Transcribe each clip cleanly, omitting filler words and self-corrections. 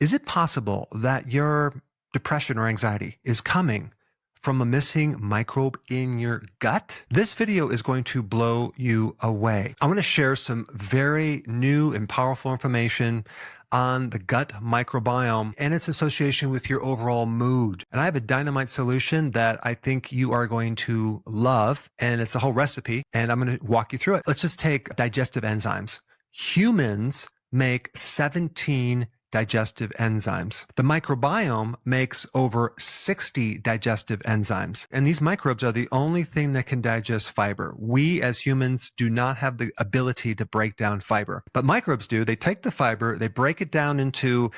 Is it possible that your depression or anxiety is coming from a missing microbe in your gut? This video is going to blow you away. I want to share some very new and powerful information on the gut microbiome and its association with your overall mood. And I have a dynamite solution that I think you are going to love, and it's a whole recipe, and I'm going to walk you through it. Let's just take digestive enzymes. Humans make 17 digestive enzymes. The microbiome makes over 60 digestive enzymes. And these microbes are the only thing that can digest fiber. We as humans do not have the ability to break down fiber, but microbes do. They take the fiber, they break it down into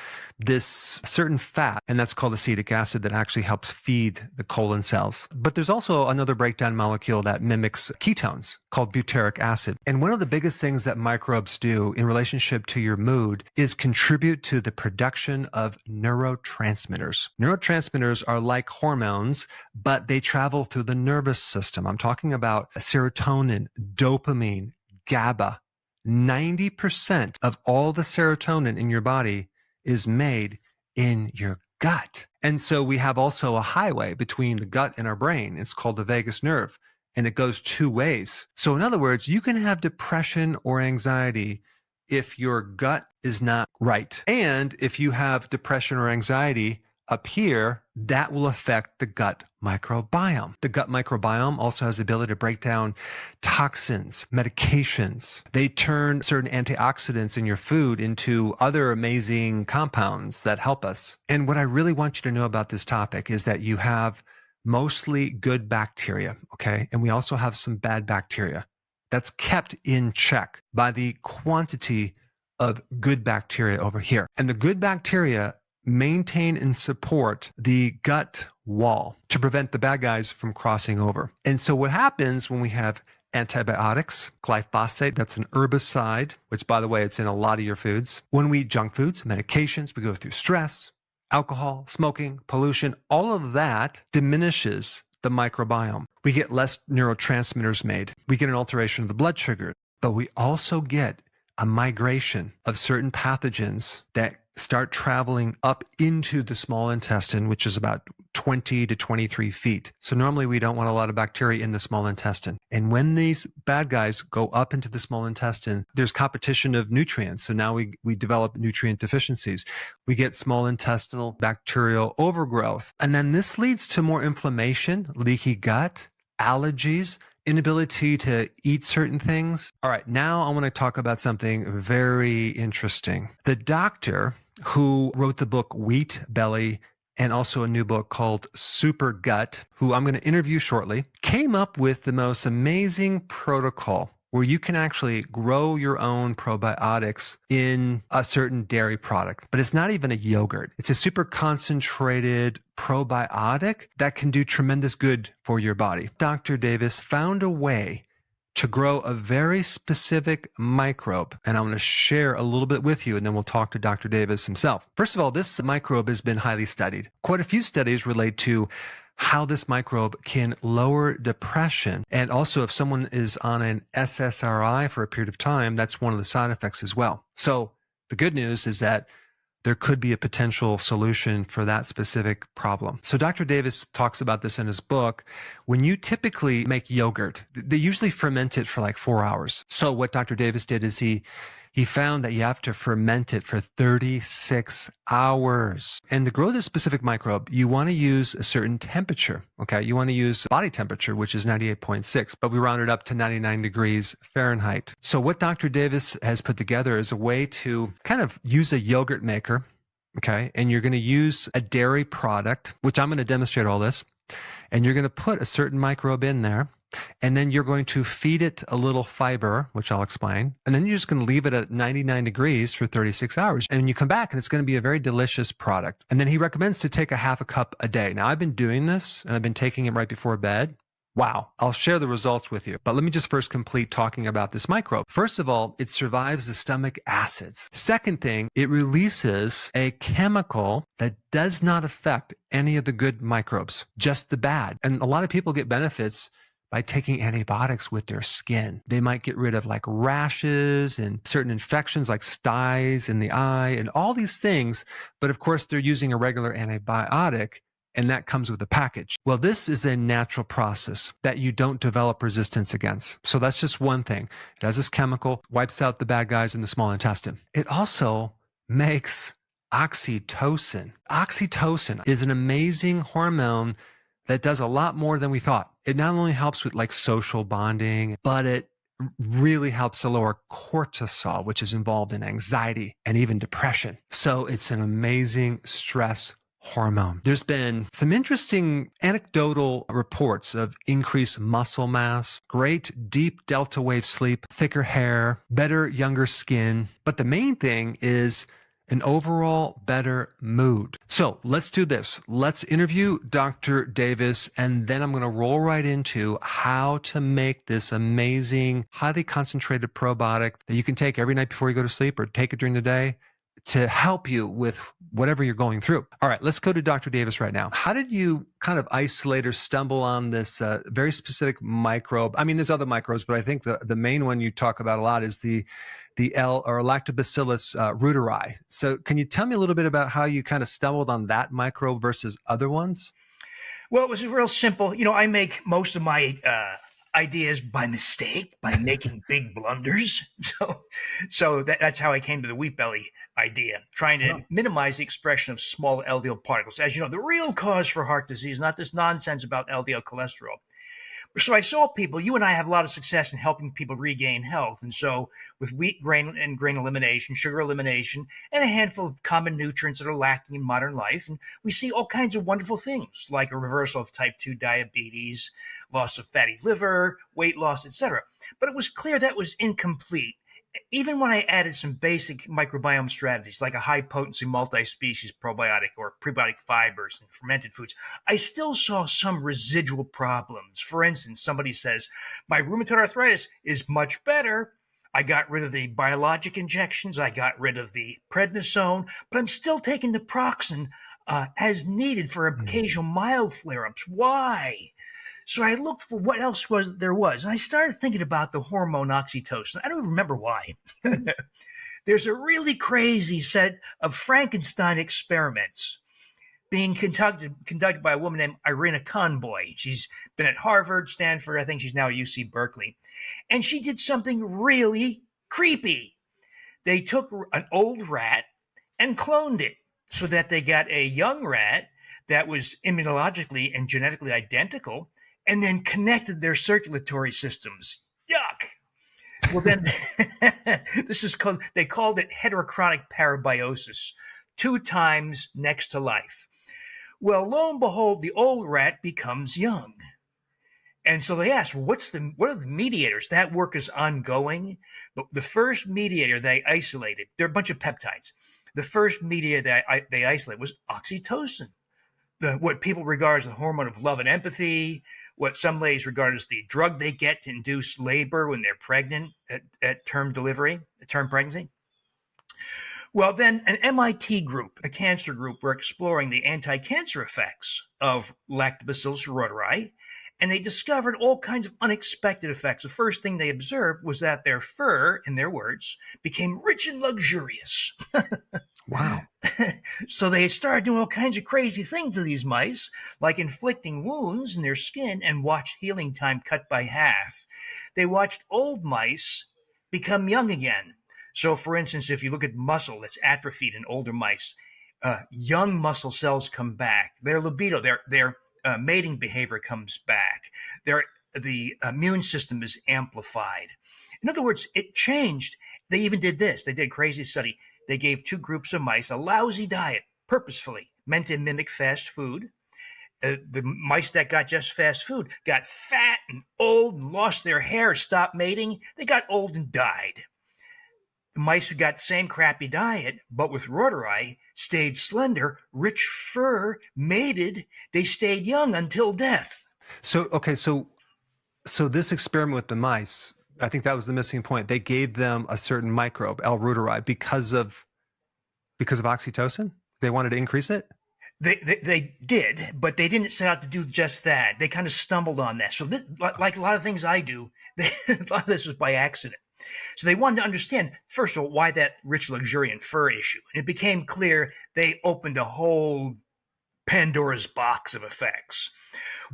this certain fat, and that's called acetic acid that actually helps feed the colon cells. But there's also another breakdown molecule that mimics ketones called butyric acid. And one of the biggest things that microbes do in relationship to your mood is contribute to the production of neurotransmitters. Neurotransmitters are like hormones, but they travel through the nervous system. I'm talking about serotonin, dopamine, GABA. 90% of all the serotonin in your body is made in your gut. And so we have also a highway between the gut and our brain. It's called the vagus nerve, and it goes two ways. So in other words, you can have depression or anxiety if your gut is not right. And if you have depression or anxiety up here, that will affect the gut microbiome. The gut microbiome also has the ability to break down toxins, medications. They turn certain antioxidants in your food into other amazing compounds that help us. And what I really want you to know about this topic is that you have mostly good bacteria, okay? And we also have some bad bacteria. That's kept in check by the quantity of good bacteria over here. And the good bacteria maintain and support the gut wall to prevent the bad guys from crossing over. And so what happens when we have antibiotics, glyphosate, that's an herbicide, which by the way, it's in a lot of your foods. When we eat junk foods, medications, we go through stress, alcohol, smoking, pollution, all of that diminishes the microbiome. We get less neurotransmitters made. We get an alteration of the blood sugar, but we also get a migration of certain pathogens that start traveling up into the small intestine, which is about 20 to 23 feet. So normally we don't want a lot of bacteria in the small intestine. And when these bad guys go up into the small intestine, there's competition of nutrients. So now we develop nutrient deficiencies. We get small intestinal bacterial overgrowth. And then this leads to more inflammation, leaky gut, allergies, inability to eat certain things. All right, now I want to talk about something very interesting. The doctor who wrote the book Wheat Belly and also a new book called Super Gut, who I'm going to interview shortly, came up with the most amazing protocol where you can actually grow your own probiotics in a certain dairy product. But it's not even a yogurt. It's a super concentrated probiotic that can do tremendous good for your body. Dr. Davis found a way to grow a very specific microbe. And I'm going to share a little bit with you, and then we'll talk to Dr. Davis himself. First of all, this microbe has been highly studied. Quite a few studies relate to how this microbe can lower depression. And also if someone is on an SSRI for a period of time, that's one of the side effects as well. So the good news is that there could be a potential solution for that specific problem. So Dr. Davis talks about this in his book. When you typically make yogurt, they usually ferment it for like 4 hours. So what Dr. Davis did is he found that you have to ferment it for 36 hours. And to grow this specific microbe, you want to use a certain temperature, okay? You want to use body temperature, which is 98.6, but we round it up to 99 degrees Fahrenheit. So what Dr. Davis has put together is a way to kind of use a yogurt maker, okay? And you're going to use a dairy product, which I'm going to demonstrate all this, and you're going to put a certain microbe in there. And then you're going to feed it a little fiber, which I'll explain. And then you're just going to leave it at 99 degrees for 36 hours. And you come back and it's going to be a very delicious product. And then he recommends to take a half a cup a day. Now I've been doing this and I've been taking it right before bed. Wow. I'll share the results with you. But let me just first complete talking about this microbe. First of all, it survives the stomach acids. Second thing, it releases a chemical that does not affect any of the good microbes, just the bad. And a lot of people get benefits by taking antibiotics with their skin. They might get rid of like rashes and certain infections like styes in the eye and all these things. But of course, they're using a regular antibiotic, and that comes with a package. Well, this is a natural process that you don't develop resistance against. So that's just one thing. It has this chemical, wipes out the bad guys in the small intestine. It also makes oxytocin. Oxytocin is an amazing hormone that does a lot more than we thought. It not only helps with like social bonding, but it really helps to lower cortisol, which is involved in anxiety and even depression. So it's an amazing stress hormone. There's been some interesting anecdotal reports of increased muscle mass, great deep delta wave sleep, thicker hair, better younger skin. But the main thing is an overall better mood. So let's do this. Let's interview Dr. Davis, and then I'm going to roll right into how to make this amazing, highly concentrated probiotic that you can take every night before you go to sleep or take it during the day to help you with whatever you're going through. All right, let's go to Dr. Davis right now. How did you kind of isolate or stumble on this very specific microbe? I mean, there's other microbes, but I think the main one you talk about a lot is the L or Lactobacillus reuteri. So can you tell me a little bit about how you kind of stumbled on that microbe versus other ones? Well, it was real simple. I make most of my ideas by mistake, by making big blunders. So that's how I came to the wheat belly idea, trying to minimize the expression of small LDL particles. As you know, the real cause for heart disease, not this nonsense about LDL cholesterol. So I saw people, you and I have a lot of success in helping people regain health. And so with wheat, grain, and grain elimination, sugar elimination, and a handful of common nutrients that are lacking in modern life, and we see all kinds of wonderful things like a reversal of type 2 diabetes, loss of fatty liver, weight loss, etc. But it was clear that was incomplete. Even when I added some basic microbiome strategies like a high-potency multi-species probiotic or prebiotic fibers and fermented foods, I still saw some residual problems. For instance, somebody says, my rheumatoid arthritis is much better. I got rid of the biologic injections. I got rid of the prednisone, but I'm still taking naproxen as needed for occasional mild flare-ups. Why? So I looked for what else there was. And I started thinking about the hormone oxytocin. I don't even remember why. There's a really crazy set of Frankenstein experiments being conducted by a woman named Irina Conboy. She's been at Harvard, Stanford. I think she's now at UC Berkeley. And she did something really creepy. They took an old rat and cloned it so that they got a young rat that was immunologically and genetically identical, and then connected their circulatory systems. Yuck. Well, then they called it heterochronic parabiosis, 2 times next to life. Well, lo and behold, the old rat becomes young. And so they asked, well, what are the mediators? That work is ongoing. But the first mediator they isolated, there are a bunch of peptides. The first mediator that they isolated was oxytocin, what people regard as the hormone of love and empathy, what some ladies regard as the drug they get to induce labor when they're pregnant at term pregnancy. Well, then an MIT group, a cancer group, were exploring the anti-cancer effects of Lactobacillus reuteri, and they discovered all kinds of unexpected effects. The first thing they observed was that their fur, in their words, became rich and luxurious. Wow. So they started doing all kinds of crazy things to these mice, like inflicting wounds in their skin, and watched healing time cut by half. They watched old mice become young again. So, for instance, if you look at muscle that's atrophied in older mice, young muscle cells come back. Their libido, their mating behavior comes back. The immune system is amplified. In other words, it changed. They even did this. They did a crazy study. They gave 2 groups of mice a lousy diet, purposefully, meant to mimic fast food. The mice that got just fast food got fat and old and lost their hair, stopped mating. They got old and died. The mice who got the same crappy diet, but with reuteri, stayed slender, rich fur, mated. They stayed young until death. So this experiment with the mice, I think that was the missing point. They gave them a certain microbe, L. reuteri, because of oxytocin. They wanted to increase it. They did, but they didn't set out to do just that. They kind of stumbled on that. So, like a lot of things I do, a lot of this was by accident. So they wanted to understand, first of all, why that rich, luxuriant fur issue. And it became clear they opened a whole Pandora's box of effects.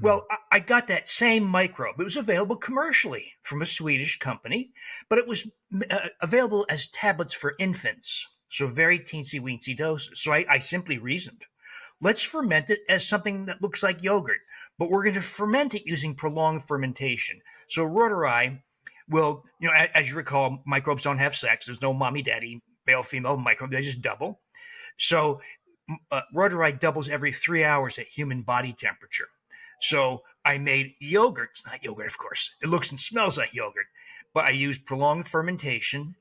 Well, I got that same microbe. It was available commercially from a Swedish company, but it was available as tablets for infants. So very teensy weensy doses. So I simply reasoned, let's ferment it as something that looks like yogurt, but we're going to ferment it using prolonged fermentation. So Rotary will, as you recall, microbes don't have sex. There's no mommy, daddy, male, female microbe. They just double. So Rotary doubles every 3 hours at human body temperature. So I made yogurt. It's not yogurt, of course. It looks and smells like yogurt, but I used prolonged fermentation.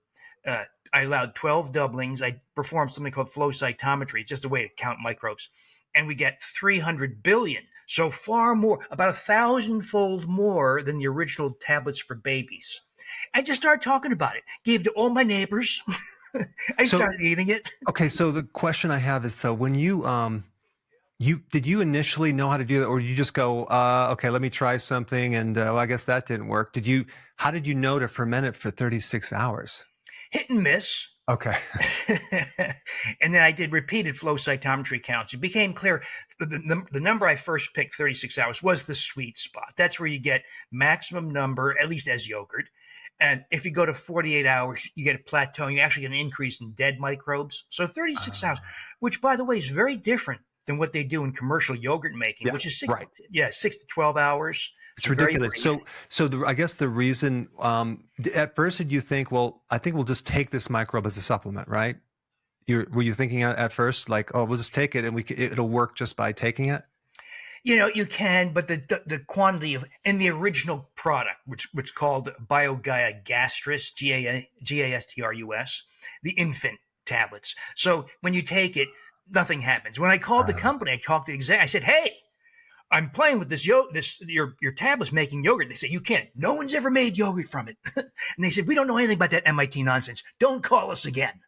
I allowed 12 doublings. I performed something called flow cytometry, just a way to count microbes. And we get 300 billion. So far more, about 1,000-fold more than the original tablets for babies. I just started talking about it. Gave to all my neighbors. I started eating it. Okay, so the question I have is, so when you did you initially know how to do that, or you just go, okay, let me try something, and well, I guess that didn't work. How did you know to ferment it for 36 hours? Hit and miss. Okay. And then I did repeated flow cytometry counts. It became clear the number I first picked, 36 hours, was the sweet spot. That's where you get maximum number, at least as yogurt. And if you go to 48 hours, you get a plateau. You actually get an increase in dead microbes. So 36 hours, which, by the way, is very different than what they do in commercial yogurt making, which is 6 to 12 hours. It's ridiculous. I guess the reason, at first, did you think, well, I think we'll just take this microbe as a supplement, right? Were you thinking at first, like, oh, we'll just take it and it'll work just by taking it? You can, but the quantity of in the original product, which called BioGaia Gastrus, GASTRUS, the infant tablets. So when you take it, nothing happens. When I called the company, I talked to the exec. I said, "Hey, I'm playing with your tablets making yogurt." They said, "You can't. No one's ever made yogurt from it." And they said, "We don't know anything about that MIT nonsense. Don't call us again."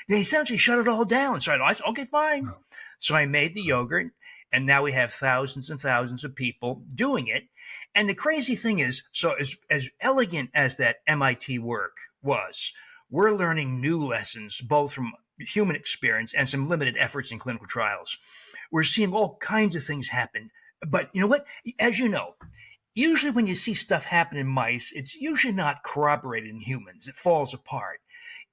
They essentially shut it all down. So I said, "Okay, fine." So I made the yogurt. And now we have thousands and thousands of people doing it. And the crazy thing is, so as elegant as that MIT work was, we're learning new lessons, both from human experience and some limited efforts in clinical trials. We're seeing all kinds of things happen. But you know what? As you know, usually when you see stuff happen in mice, it's usually not corroborated in humans. It falls apart.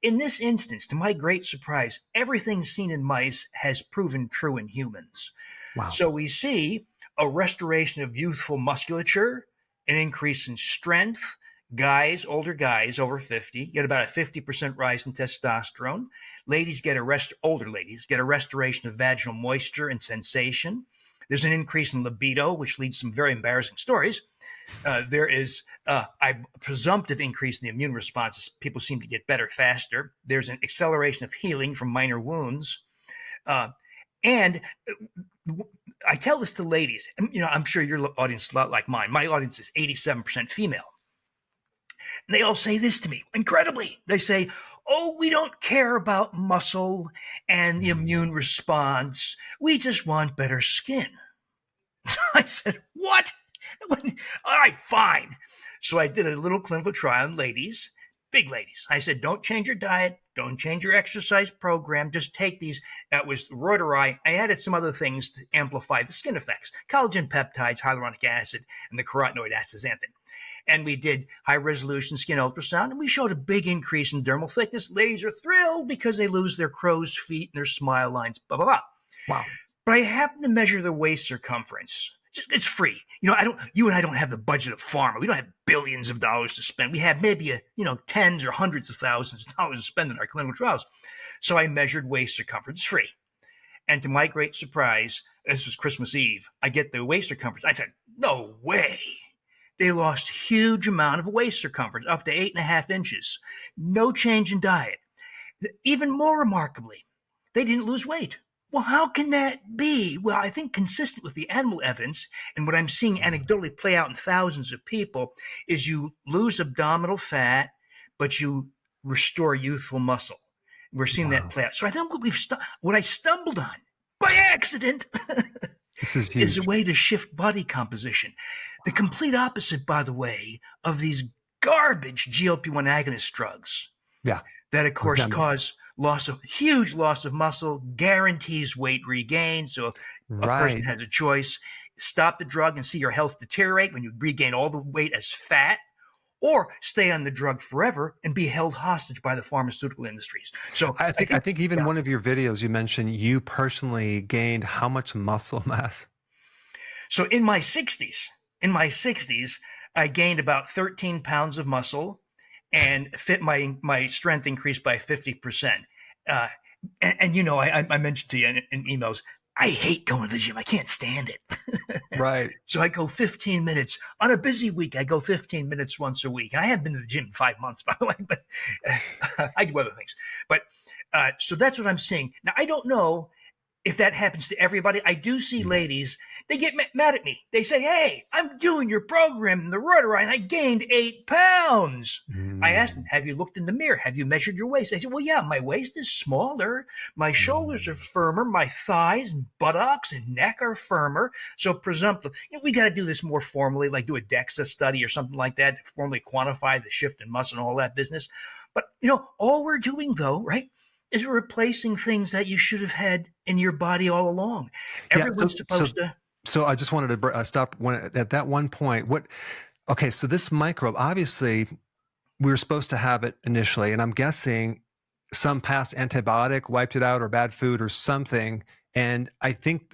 In this instance, to my great surprise, everything seen in mice has proven true in humans. Wow. So we see a restoration of youthful musculature, an increase in strength. Older guys over 50, get about a 50% rise in testosterone. Older ladies get a restoration of vaginal moisture and sensation. There's an increase in libido, which leads to some very embarrassing stories. There is a presumptive increase in the immune responses. People seem to get better faster. There's an acceleration of healing from minor wounds. And I tell this to ladies. I'm sure your audience is a lot like mine. My audience is 87% female. And they all say this to me, incredibly. They say, "Oh, we don't care about muscle and the immune response. We just want better skin." I said, "What?" All right, fine. So I did a little clinical trial on ladies, big ladies. I said, don't change your diet. Don't change your exercise program. Just take these. That was Rotary. I added some other things to amplify the skin effects. Collagen peptides, hyaluronic acid, and the carotenoid astaxanthin. And we did high-resolution skin ultrasound, and we showed a big increase in dermal thickness. Ladies are thrilled because they lose their crow's feet and their smile lines, blah, blah, blah. Wow. But I happen to measure the waist circumference. It's free. You and I don't have the budget of pharma. We don't have billions of dollars to spend. We have maybe tens or hundreds of thousands of dollars to spend in our clinical trials. So I measured waist circumference. It's free. And to my great surprise, this was Christmas Eve, I get the waist circumference. I said, no way. They lost a huge amount of waist circumference, up to 8.5 inches. No change in diet. Even more remarkably, they didn't lose weight. Well, how can that be? Well, I think consistent with the animal evidence and what I'm seeing anecdotally play out in thousands of people is you lose abdominal fat, but you restore youthful muscle. We're seeing that play out. So I think what I stumbled on by accident This is is a huge. way to shift body composition. The complete opposite, by the way, of these garbage GLP-1 agonist drugs Yeah. that, of course, Remember. cause huge loss of muscle, guarantees weight regain. So a person Right. has a choice: stop the drug and see your health deteriorate when you regain all the weight as fat, or stay on the drug forever and be held hostage by the pharmaceutical industries. So I think even yeah. one of your videos you mentioned you personally gained how much muscle mass? So in my 60s, I gained about 13 pounds of muscle, and fit my strength increased by 50%. Uh, and you know, I mentioned to you in emails, I hate going to the gym. I can't stand it. Right. So I go 15 minutes on a busy week. I go 15 minutes once a week. And I haven't been to the gym in 5 months, by the way, but I do other things. But so that's what I'm seeing. Now, I don't know if that happens to everybody. I do see ladies, they get mad at me. They say, hey, I'm doing your program in the Rotary and I gained 8 pounds. I asked them, Mm. have you looked in the mirror? Have you measured your waist? They said, well, yeah, my waist is smaller. My shoulders are Mm. firmer. My thighs and buttocks and neck are firmer. So presumptive, we got to do this more formally, like do a DEXA study or something like that to formally quantify the shift in muscle and all that business. But, all we're doing though, right, is replacing things that you should have had in your body all along. Yeah. Everyone's supposed to. So I just wanted to stop at that one point. Okay. So this microbe, obviously, we were supposed to have it initially, and I'm guessing some past antibiotic wiped it out, or bad food, or something. And I think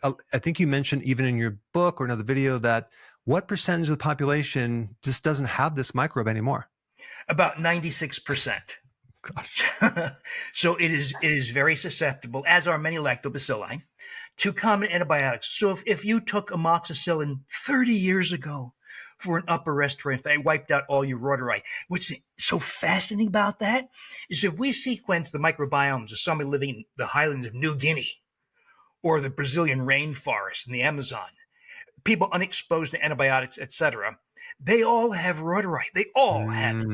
you mentioned even in your book or another video that what percentage of the population just doesn't have this microbe anymore? About 96%. Gosh. So it is very susceptible, as are many lactobacilli, to common antibiotics. So if you took amoxicillin 30 years ago for an upper respiratory infection, wiped out all your Rotary. What's so fascinating about that is if we sequence the microbiomes of somebody living in the highlands of New Guinea or the Brazilian rainforest and the Amazon, people unexposed to antibiotics, etc., they all have Rotary. They all have it.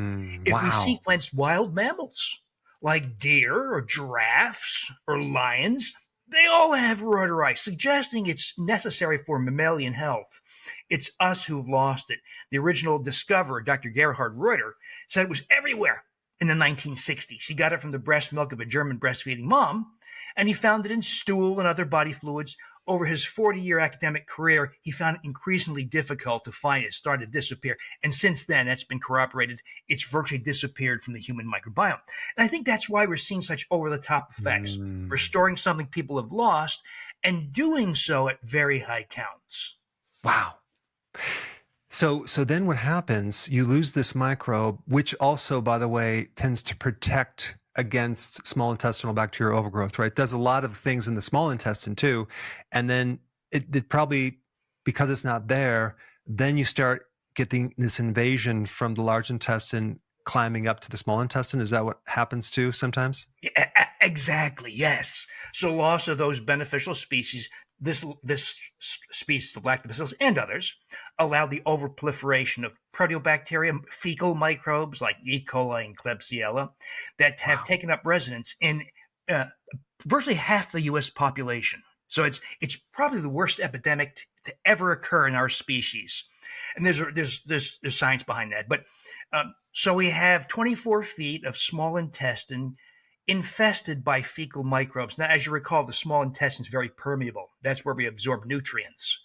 If we Wow. sequence wild mammals like deer or giraffes or lions, they all have Rotary, suggesting it's necessary for mammalian health. It's us who've lost it. The original discoverer, Dr. Gerhard Reuter, said it was everywhere in the 1960s. He got it from the breast milk of a German breastfeeding mom, and he found it in stool and other body fluids. Over his 40-year academic career, he found it increasingly difficult to find it. It started to disappear. And since then, that's been corroborated. It's virtually disappeared from the human microbiome. And I think that's why we're seeing such over-the-top effects, restoring something people have lost and doing so at very high counts. Wow. So then what happens, you lose this microbe, which also, by the way, tends to protect against small intestinal bacterial overgrowth, right? It does a lot of things in the small intestine too. And then it probably, because it's not there, then you start getting this invasion from the large intestine climbing up to the small intestine. Is that what happens too sometimes? Yeah, exactly, yes. So loss of those beneficial species, this species of lactobacillus and others, allow the overproliferation of proteobacteria, fecal microbes like E. coli and Klebsiella, that have taken up residence in virtually half the U.S. population. So it's probably the worst epidemic to ever occur in our species, and there's science behind that. But so we have 24 feet of small intestine infested by fecal microbes. Now, as you recall, the small intestine is very permeable. That's where we absorb nutrients.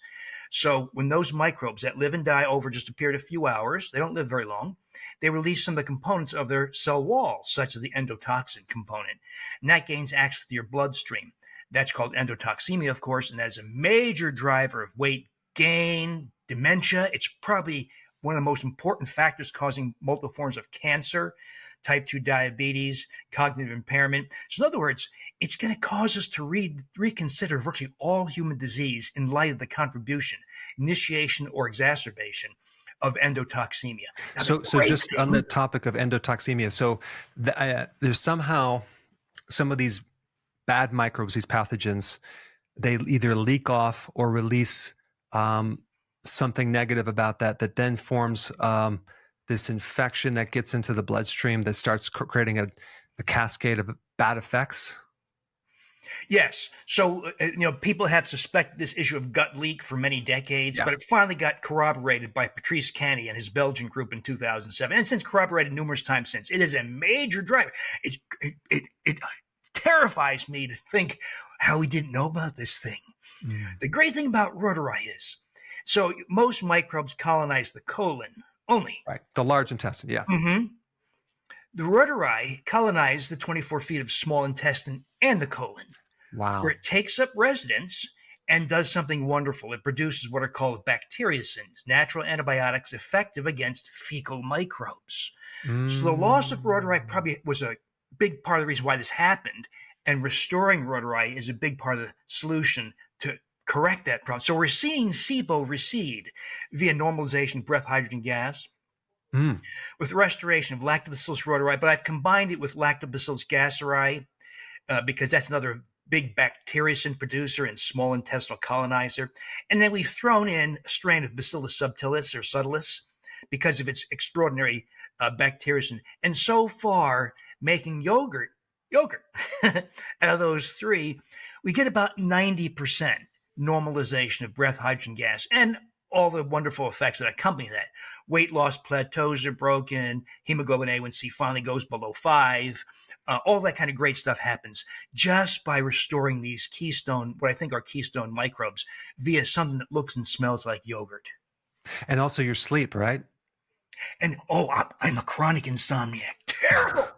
So when those microbes that live and die over just a period of a few hours, they don't live very long, they release some of the components of their cell wall, such as the endotoxin component. And that gains access to your bloodstream. That's called endotoxemia, of course, and that is a major driver of weight gain, dementia. It's probably one of the most important factors causing multiple forms of cancer, type 2 diabetes, cognitive impairment. So in other words, it's going to cause us to reconsider virtually all human disease in light of the contribution, initiation, or exacerbation of endotoxemia. Now, So just on the topic of endotoxemia, so there's somehow some of these bad microbes, these pathogens, they either leak off or release something negative about that then forms this infection that gets into the bloodstream that starts creating a cascade of bad effects. Yes. So, people have suspected this issue of gut leak for many decades, Yeah. but it finally got corroborated by Patrice Canny and his Belgian group in 2007, and since corroborated numerous times since. It is a major driver. It terrifies me to think how we didn't know about this thing. Mm. The great thing about rotari is, so most microbes colonize the colon only. Right. The large intestine. Yeah. Mhm. The rotari colonize the 24 feet of small intestine and the colon, where Wow. it takes up residence and does something wonderful. It produces what are called bacteriocins, natural antibiotics effective against fecal microbes. So the loss of rotari Mm. probably was a big part of the reason why this happened, and restoring rotari is a big part of the solution to correct that problem. So we're seeing SIBO recede via normalization of breath hydrogen gas, Mm. with restoration of Lactobacillus rotari, but I've combined it with Lactobacillus gasseri because that's another big bacteriocin producer and small intestinal colonizer. And then we've thrown in a strain of Bacillus subtilis or subtilis because of its extraordinary bacteriocin. And so far, making yogurt out of those three, we get about 90% normalization of breath hydrogen gas and all the wonderful effects that accompany that. Weight loss plateaus are broken, hemoglobin A1C finally goes below 5. All that kind of great stuff happens just by restoring these keystone, what I think are keystone microbes, via something that looks and smells like yogurt. And also your sleep, right? And I'm a chronic insomniac. Terrible.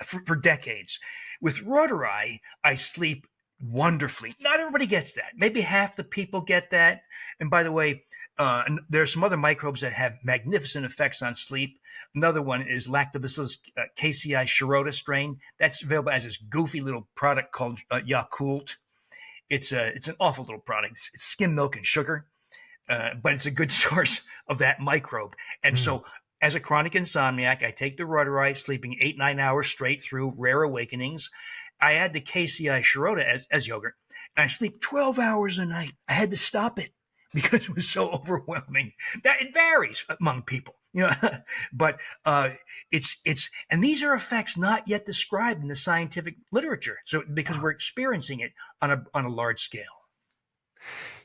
for decades. With rotari, I sleep wonderfully. Not everybody gets that. Maybe half the people get that. And by the way, there are some other microbes that have magnificent effects on sleep. Another one is Lactobacillus casei shirota strain. That's available as this goofy little product called Yakult. It's an awful little product. It's skim milk and sugar, but it's a good source of that microbe. And Mm. so, as a chronic insomniac, I take the rotari, sleeping 8-9 hours straight through rare awakenings. I add the KCI Shirota as yogurt, and I sleep 12 hours a night. I had to stop it because it was so overwhelming. That it varies among people, but and these are effects not yet described in the scientific literature. So because we're experiencing it on a large scale.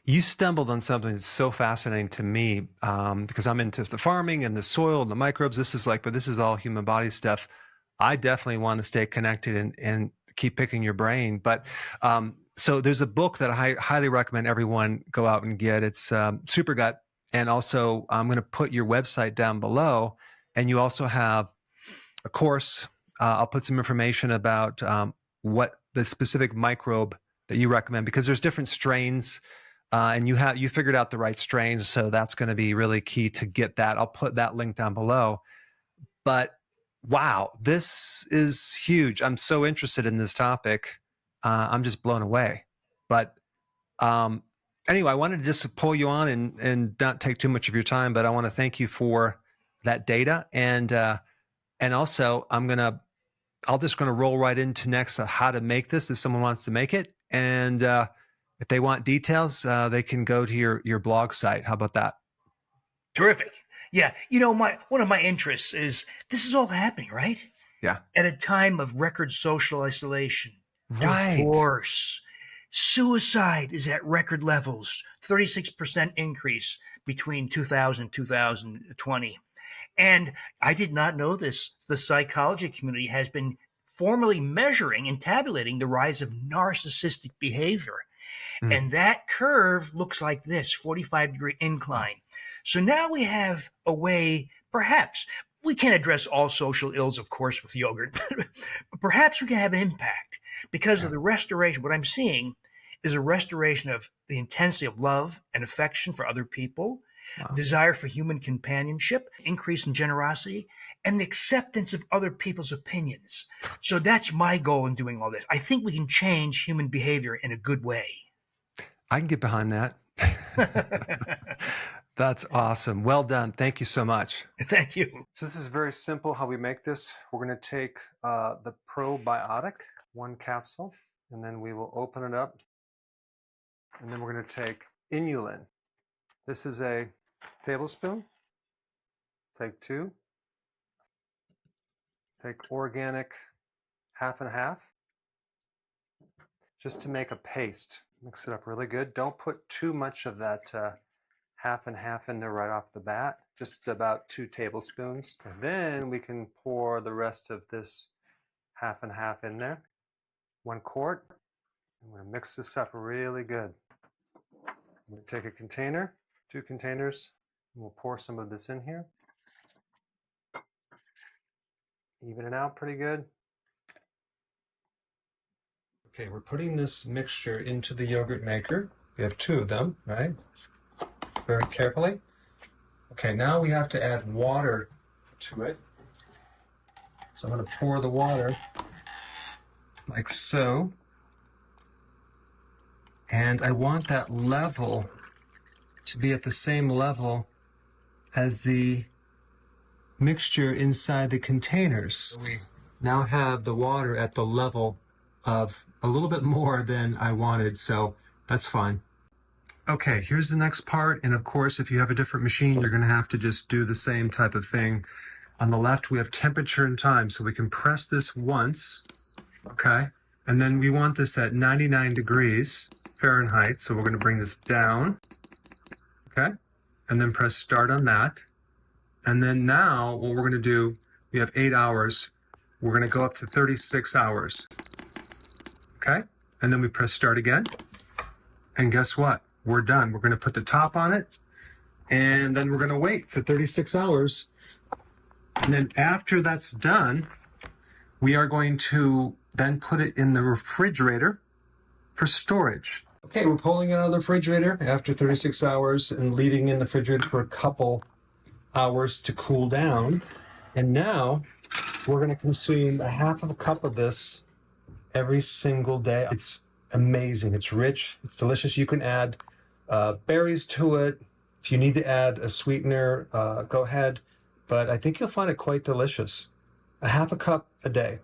You stumbled on something that's so fascinating to me because I'm into the farming and the soil and the microbes. But this is all human body stuff. I definitely want to stay connected and keep picking your brain. But so there's a book that I highly recommend everyone go out and get. It's Super Gut. And also, I'm going to put your website down below. And you also have a course. I'll put some information about what the specific microbe that you recommend, because there's different strains. And you figured out the right strains, so that's going to be really key to get that. I'll put that link down below. But wow, this is huge. I'm so interested in this topic. I'm just blown away. But anyway, I wanted to just pull you on and not take too much of your time. But I want to thank you for that data, and also I'll just going to roll right into next how to make this if someone wants to make it, and if they want details, they can go to your blog site. How about that? Terrific. Yeah. One of my interests is this is all happening, right? Yeah. At a time of record social isolation, Right. divorce, suicide is at record levels, 36% increase between 2000 and 2020. And I did not know this. The psychology community has been formally measuring and tabulating the rise of narcissistic behavior. Mm. And that curve looks like this 45-degree Wow. incline. So now we have a way, perhaps, we can't address all social ills, of course, with yogurt, but perhaps we can have an impact because Yeah. of the restoration. What I'm seeing is a restoration of the intensity of love and affection for other people, Wow. desire for human companionship, increase in generosity, and acceptance of other people's opinions. So that's my goal in doing all this. I think we can change human behavior in a good way. I can get behind that. That's awesome. Well done. Thank you so much. Thank you. So this is very simple how we make this. We're going to take the probiotic, 1 capsule, and then we will open it up. And then we're going to take inulin. This is a tablespoon. Take 2. Take organic, half and half. just to make a paste. Mix it up really good. Don't put too much of that half and half in there right off the bat, just about 2 tablespoons. And then we can pour the rest of this half and half in there, 1 quart. I'm going to mix this up really good. I'm going to take a container, 2 containers, and we'll pour some of this in here. Even it out pretty good. Okay, we're putting this mixture into the yogurt maker. We have 2 of them, right? Very carefully. Okay, now we have to add water to it. So I'm going to pour the water like so. And I want that level to be at the same level as the mixture inside the containers. So we now have the water at the level of a little bit more than I wanted, so that's fine. Okay, here's the next part, and of course if you have a different machine you're going to have to just do the same type of thing. On the left we have temperature and time, so we can press this once, okay, and then we want this at 99 degrees Fahrenheit, so we're going to bring this down, okay, and then press start on that. And then now what we're going to do, we have 8 hours, we're going to go up to 36 hours, okay, and then we press start again, and guess what, we're done. We're going to put the top on it, and then we're going to wait for 36 hours, and then after that's done, we are going to then put it in the refrigerator for storage. Okay, we're pulling it out of the refrigerator after 36 hours and leaving it in the refrigerator for a couple hours to cool down. And now we're going to consume a half of a cup of this every single day. It's amazing. It's rich. It's delicious. You can add berries to it. If you need to add a sweetener, go ahead. But I think you'll find it quite delicious. A half a cup a day.